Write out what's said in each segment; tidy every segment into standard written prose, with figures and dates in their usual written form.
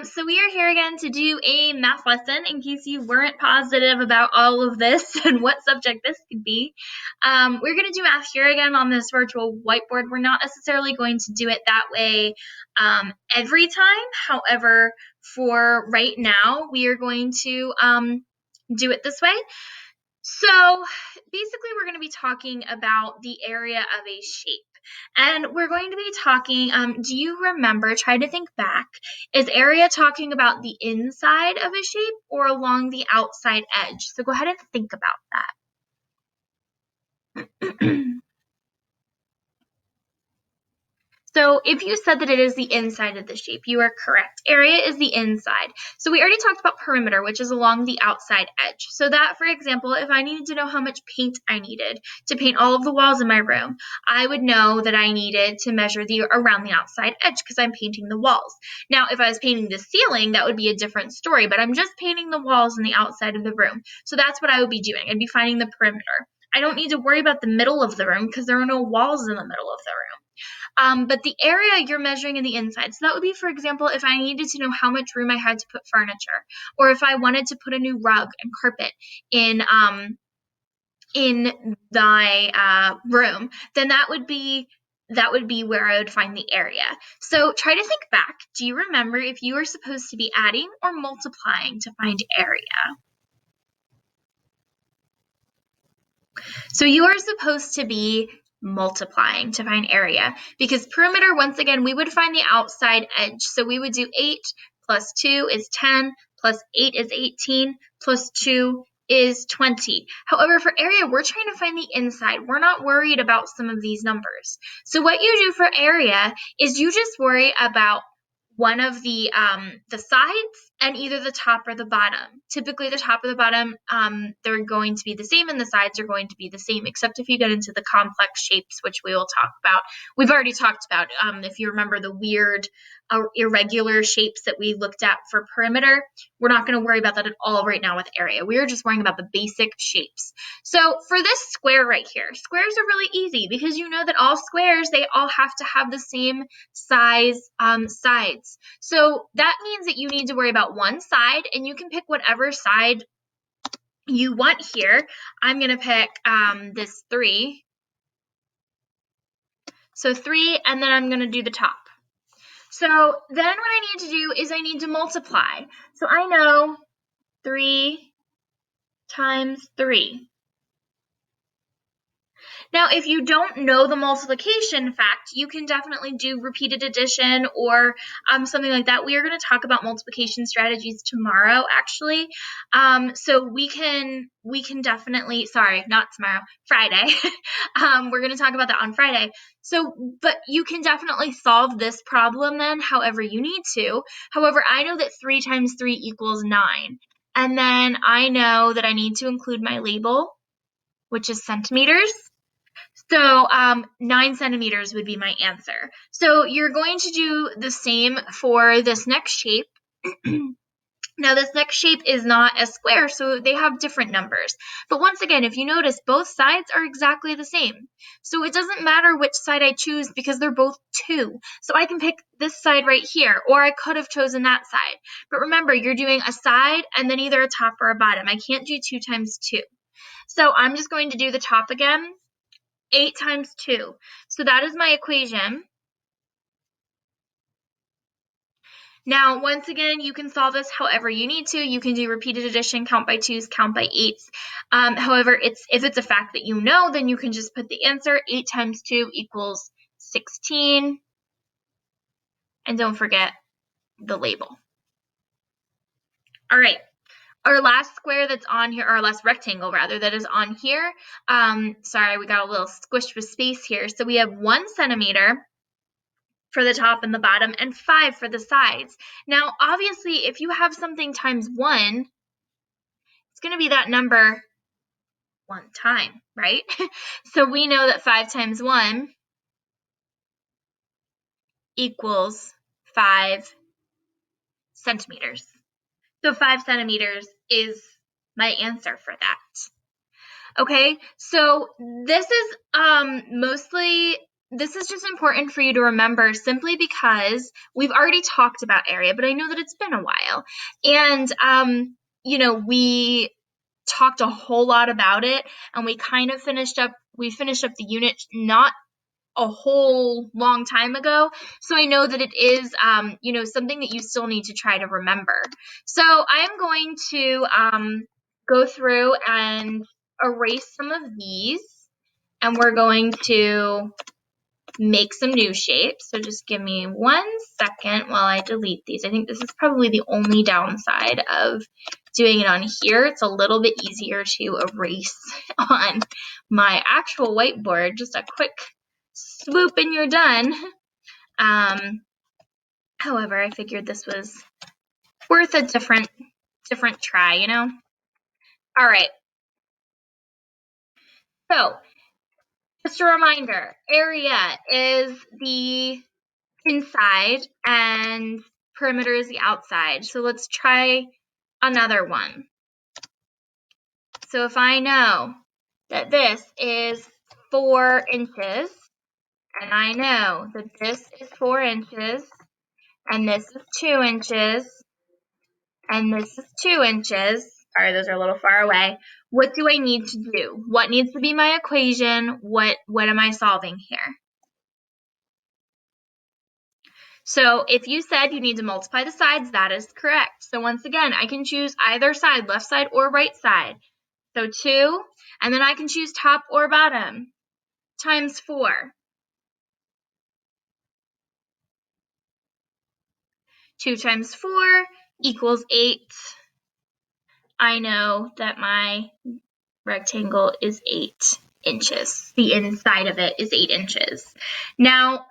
So we are here again to do a math lesson in case you weren't positive about all of this and what subject this could be. We're going to do math here again on this virtual whiteboard. We're not necessarily going to do it that way every time. However, for right now, we are going to do it this way. So basically, we're going to be talking about the area of a shape. And we're going to be talking, do you remember, try to think back, is area talking about the inside of a shape or along the outside edge? So go ahead and think about that. So if you said that it is the inside of the shape, you are correct. Area is the inside. So we already talked about perimeter, which is along the outside edge. So that, for example, if I needed to know how much paint I needed to paint all of the walls in my room, I would know that I needed to measure around the outside edge because I'm painting the walls. Now, if I was painting the ceiling, that would be a different story, but I'm just painting the walls and the outside of the room. So that's what I would be doing. I'd be finding the perimeter. I don't need to worry about the middle of the room because there are no walls in the middle of the room. But the area you're measuring in the inside. So that would be, for example, if I needed to know how much room I had to put furniture, or if I wanted to put a new rug and carpet in my room, then that would be where I would find the area. So try to think back. Do you remember if you were supposed to be adding or multiplying to find area? So you are supposed to be multiplying to find area because perimeter, once again, we would find the outside edge. So we would do 8 plus 2 is 10 plus 8 is 18 plus 2 is 20. However, for area, we're trying to find the inside. We're not worried about some of these numbers. So what you do for area is you just worry about one of the sides and either the top or the bottom. Typically the top or the bottom, they're going to be the same and the sides are going to be the same, except if you get into the complex shapes, which we will talk about. We've already talked about, if you remember the weird irregular shapes that we looked at for perimeter, we're not going to worry about that at all right now with area. We are just worrying about the basic shapes. So for this square right here, squares are really easy because you know that all squares, they all have to have the same size sides. So that means that you need to worry about one side, and you can pick whatever side you want here. I'm going to pick this 3. So 3, and then I'm going to do the top. So then what I need to do is I need to multiply. So I know 3 times 3. Now, if you don't know the multiplication fact, you can definitely do repeated addition or something like that. We are going to talk about multiplication strategies tomorrow, actually. So we can definitely, sorry, not tomorrow, Friday. We're going to talk about that on Friday. So, but you can definitely solve this problem then however you need to. However, I know that 3 times 3 equals 9. And then I know that I need to include my label, which is centimeters. So 9 centimeters would be my answer. So you're going to do the same for this next shape. Now this next shape is not a square, so they have different numbers. But once again, if you notice, both sides are exactly the same. So it doesn't matter which side I choose because they're both 2. So I can pick this side right here, or I could have chosen that side. But remember, you're doing a side and then either a top or a bottom. I can't do 2 times 2. So I'm just going to do the top again. 8 times 2. So that is my equation. Now, once again, you can solve this however you need to. You can do repeated addition, count by 2s, count by 8s. However, if it's a fact that you know, then you can just put the answer. 8 times 2 equals 16. And don't forget the label. All right. Our last square that's on here, or last rectangle rather, that is on here. Sorry, we got a little squished with space here. So we have 1 centimeter for the top and the bottom, and 5 for the sides. Now, obviously, if you have something times 1, it's going to be that number 1 time, right? So we know that 5 times 1 equals 5 centimeters. So 5 centimeters is my answer for that. Okay, so this is mostly this is just important for you to remember simply because we've already talked about area, but I know that it's been a while. And, we talked a whole lot about it, and we finished up the unit not a whole long time ago. So I know that it is, something that you still need to try to remember. So I'm going to go through and erase some of these, and we're going to make some new shapes. So just give me 1 second while I delete these. I think this is probably the only downside of doing it on here. It's a little bit easier to erase on my actual whiteboard. Just a quick swoop and you're done. However, I figured this was worth a different try, All right. So just a reminder, area is the inside and perimeter is the outside. So let's try another one. So if I know that this is 4 inches, and I know that this is 4 inches, and this is 2 inches, and this is 2 inches, sorry, those are a little far away, what do I need to do? What needs to be my equation? What am I solving here? So if you said you need to multiply the sides, that is correct. So once again, I can choose either side, left side or right side. So 2, and then I can choose top or bottom, times 4. 2 times 4 equals 8. I know that my rectangle is 8 inches. The inside of it is 8 inches. Now,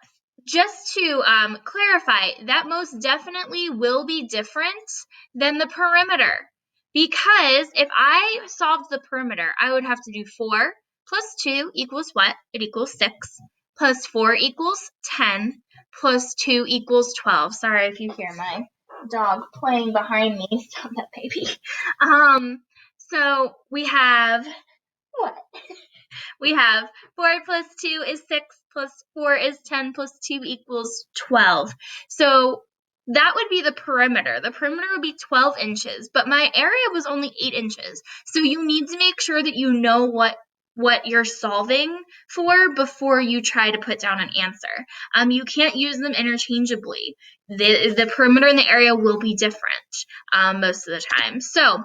just to clarify, that most definitely will be different than the perimeter. Because if I solved the perimeter, I would have to do 4 plus 2 equals what? It equals 6. Plus 4 equals 10. Plus 2 equals 12. Sorry if you hear my dog playing behind me. Stop that, baby. So we have what? We have 4 plus 2 is 6, plus 4 is 10, plus 2 equals 12. So that would be the perimeter. The perimeter would be 12 inches, but my area was only 8 inches. So you need to make sure that you know what you're solving for before you try to put down an answer. You can't use them interchangeably. The perimeter and the area will be different most of the time. So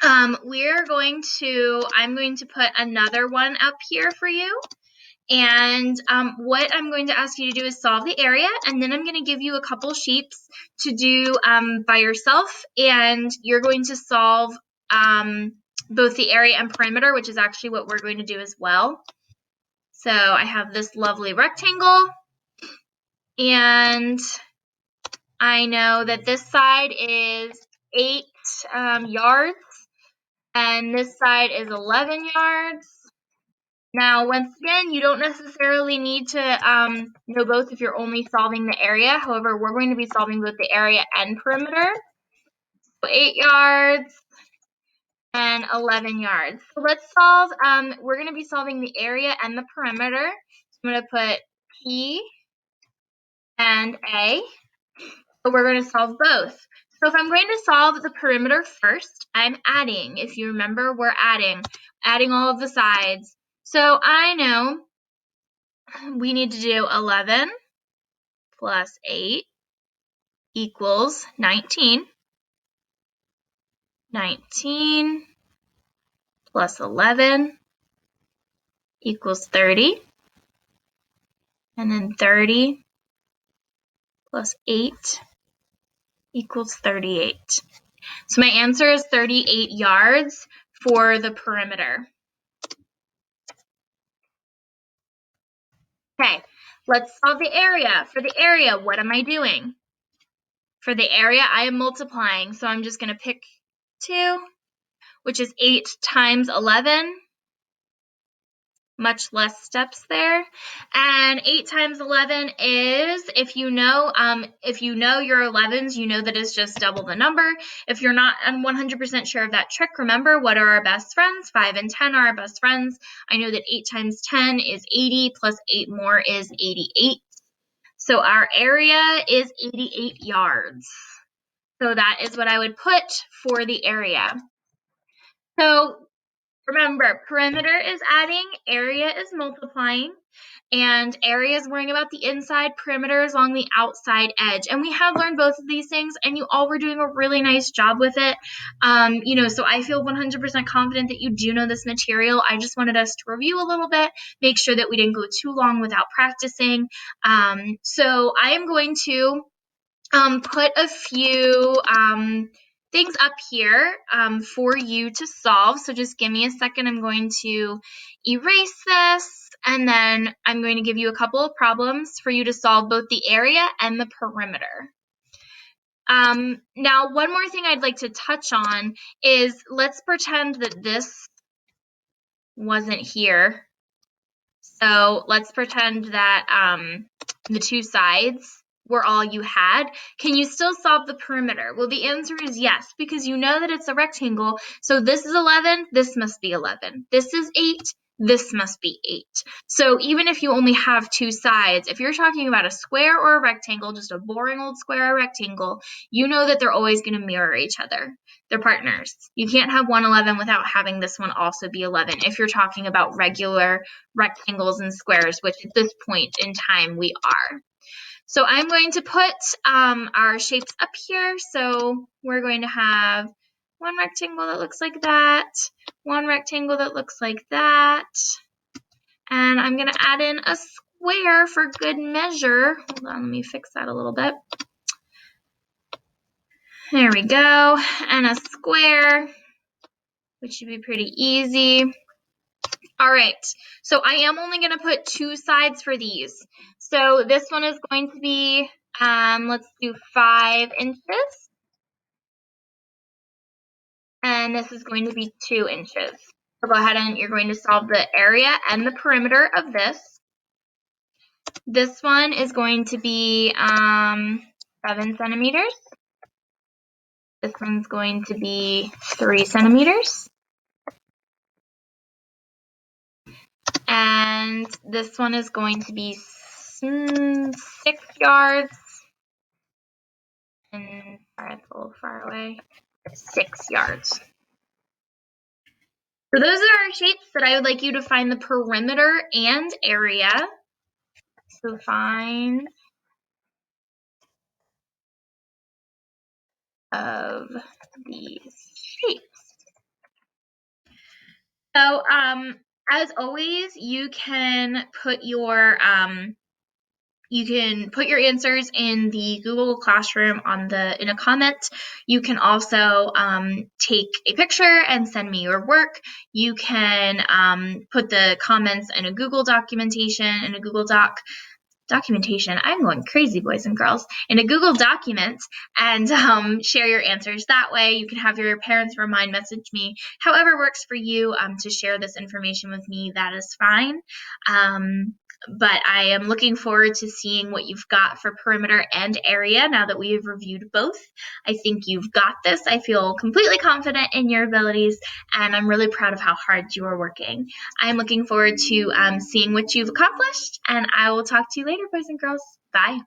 I'm going to put another one up here for you. And what I'm going to ask you to do is solve the area, and then I'm going to give you a couple sheets to do by yourself, and you're going to solve both the area and perimeter, which is actually what we're going to do as well. So I have this lovely rectangle, and I know that this side is 8 yards, and this side is 11 yards. Now, once again, you don't necessarily need to know both if you're only solving the area. However, we're going to be solving both the area and perimeter. So 8 yards and 11 yards. So let's solve, we're going to be solving the area and the perimeter. So I'm going to put P and A. So we're going to solve both. So if I'm going to solve the perimeter first, I'm adding. If you remember, we're adding all of the sides. So I know we need to do 11 plus 8 equals 19. 19 plus 11 equals 30. And then 30 plus 8 equals 38. So my answer is 38 yards for the perimeter. Okay, let's solve the area. For the area, what am I doing? For the area, I am multiplying. So I'm just going to pick 2, which is 8 times 11, much less steps there. And 8 times 11 is, if you know your 11s, you know that it's just double the number. If you're not 100% sure of that trick, remember, what are our best friends? 5 and 10 are our best friends. I know that 8 times 10 is 80, plus 8 more is 88. So our area is 88 yards. So that is what I would put for the area. So remember, perimeter is adding, area is multiplying, and area is worrying about the inside, perimeter is along the outside edge. And we have learned both of these things, and you all were doing a really nice job with it. So I feel 100% confident that you do know this material. I just wanted us to review a little bit, make sure that we didn't go too long without practicing. So I am going to put a few things up here for you to solve. So just give me a second. I'm going to erase this, and then I'm going to give you a couple of problems for you to solve both the area and the perimeter. Now, one more thing I'd like to touch on is, let's pretend that this wasn't here. So let's pretend that the two sides were all you had. Can you still solve the perimeter? Well, the answer is yes, because you know that it's a rectangle. So this is 11, this must be 11. This is 8, this must be 8. So even if you only have two sides, if you're talking about a square or a rectangle, just a boring old square or rectangle, you know that they're always going to mirror each other. They're partners. You can't have one 11 without having this one also be 11 if you're talking about regular rectangles and squares, which at this point in time we are. So I'm going to put our shapes up here. So we're going to have one rectangle that looks like that, one rectangle that looks like that, and I'm going to add in a square for good measure. Hold on, let me fix that a little bit. There we go, and a square, which should be pretty easy. All right, so I am only going to put two sides for these. So this one is going to be, let's do 5 inches. And this is going to be 2 inches. So go ahead and you're going to solve the area and the perimeter of this. This one is going to be 7 centimeters. This one's going to be 3 centimeters. And this one is going to be 6 yards. And sorry, it's a little far away. 6 yards. So those are our shapes that I would like you to find the perimeter and area. So find of these shapes. So as always, you can put your answers in the Google Classroom in a comment. You can also take a picture and send me your work. You can put the comments in a Google documentation, in a Google documentation. I'm going crazy, boys and girls. In a Google document, and share your answers that way. You can have your parents remind message me. However works for you to share this information with me, that is fine. But I am looking forward to seeing what you've got for perimeter and area now that we have reviewed both. I think you've got this. I feel completely confident in your abilities, and I'm really proud of how hard you are working. I'm looking forward to seeing what you've accomplished, and I will talk to you later, boys and girls. Bye.